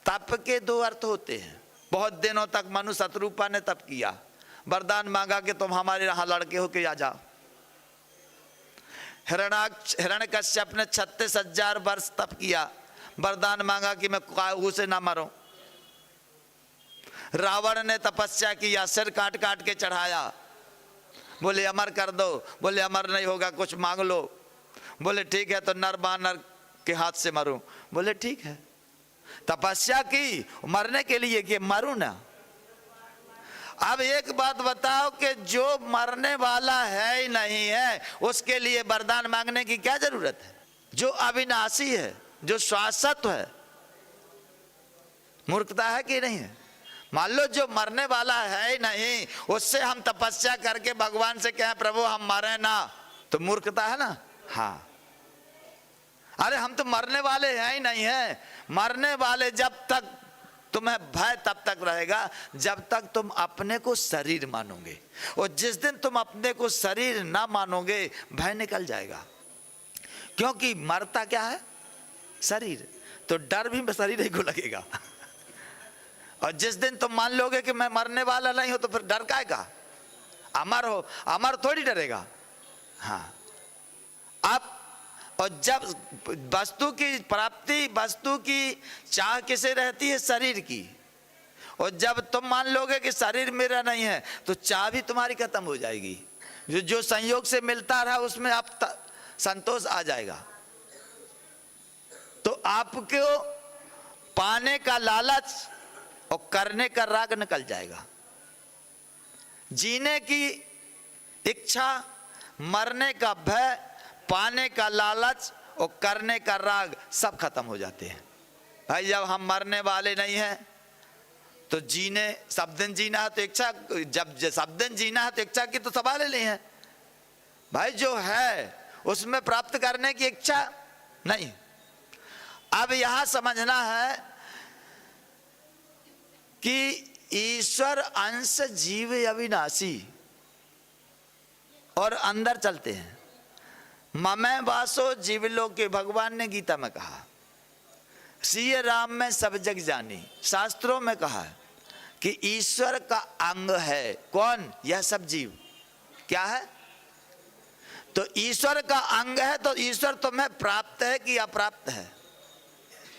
तप के दो अर्थ होते हैं। बहुत दिनों तक मनु शत्रुपा ने तप किया, वरदान मांगा कि तुम हमारे यहाँ लड़के होके आ जाओ। हिरण्यकश्यप ने 36,000 वर्ष तप किया, वरदान मांगा कि मैं काऊ से ना मरूं। रावण ने तपस्या किया, सिर काट काट के चढ़ाया, बोले अमर कर दो, बोले अमर नहीं होगा, कुछ मांग लो। बोले ठीक है तो नर बानर के हाथ से मरूं, बोले ठीक है। तपस्या की मरने के लिए कि मरूं ना। अब एक बात बताओ कि जो मरने वाला है ही नहीं है उसके लिए वरदान मांगने की क्या जरूरत है? जो अविनाशी है, जो शाश्वत है, मूर्खता है कि नहीं है? मान लो जो मरने वाला है ही नहीं, उससे हम तपस्या करके भगवान से कहें प्रभु हम मरे ना, तो मूर्खता है ना। हाँ, अरे हम तो मरने वाले हैं ही नहीं है। मरने वाले जब तक तुम्हें भय तब तक रहेगा जब तक तुम अपने को शरीर मानोगे, और जिस दिन तुम अपने को शरीर ना मानोगे भय निकल जाएगा। क्योंकि मरता क्या है? शरीर, तो डर भी शरीर ही को लगेगा। और जिस दिन तुम मान लोगे कि मैं मरने वाला नहीं हूं तो फिर डर काहे का? अमर हो, अमर थोड़ी डरेगा। हाँ, अब और जब वस्तु की प्राप्ति, वस्तु की चाह किसे रहती है? शरीर की। और जब तुम मान लोगे कि शरीर मेरा नहीं है तो चाह भी तुम्हारी खत्म हो जाएगी। जो संयोग से मिलता रहा उसमें आप संतोष आ जाएगा। तो आपको पाने का लालच और करने का राग निकल जाएगा। जीने की इच्छा, मरने का भय, पाने का लालच और करने का राग सब खत्म हो जाते हैं। भाई जब हम मरने वाले नहीं हैं तो जीने सब दिन जीना है तो इच्छा, जब सब दिन जीना है तो इच्छा की तो सवाल ही नहीं है। भाई जो है उसमें प्राप्त करने की इच्छा नहीं। अब यहां समझना है कि ईश्वर अंश जीव अविनाशी, और अंदर चलते हैं। ममै वासो जीवलोक के भगवान ने गीता में कहा, सीय राम में सब जग जानी। शास्त्रों में कहा कि ईश्वर का अंग है कौन? यह सब जीव। क्या है? तो ईश्वर का अंग है तो ईश्वर तुम्हें प्राप्त है कि अप्राप्त है?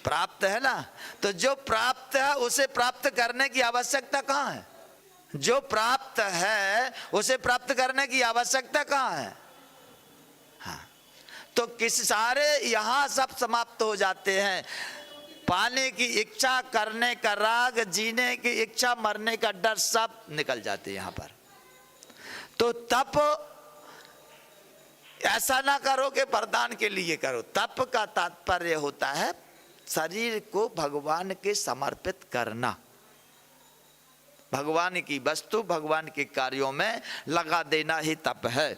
प्राप्त है ना। तो जो प्राप्त है उसे प्राप्त करने की आवश्यकता कहाँ है? जो प्राप्त है उसे प्राप्त करने की आवश्यकता कहाँ है? हाँ, तो किस सारे यहां सब समाप्त हो जाते हैं। पाने की इच्छा, करने का राग, जीने की इच्छा, मरने का डर सब निकल जाते हैं यहां पर। तो तप ऐसा ना करो कि वरदान के लिए करो। तप का तात्पर्य होता है शरीर को भगवान के समर्पित करना, भगवान की वस्तु, भगवान के कार्यों में लगा देना ही तप है।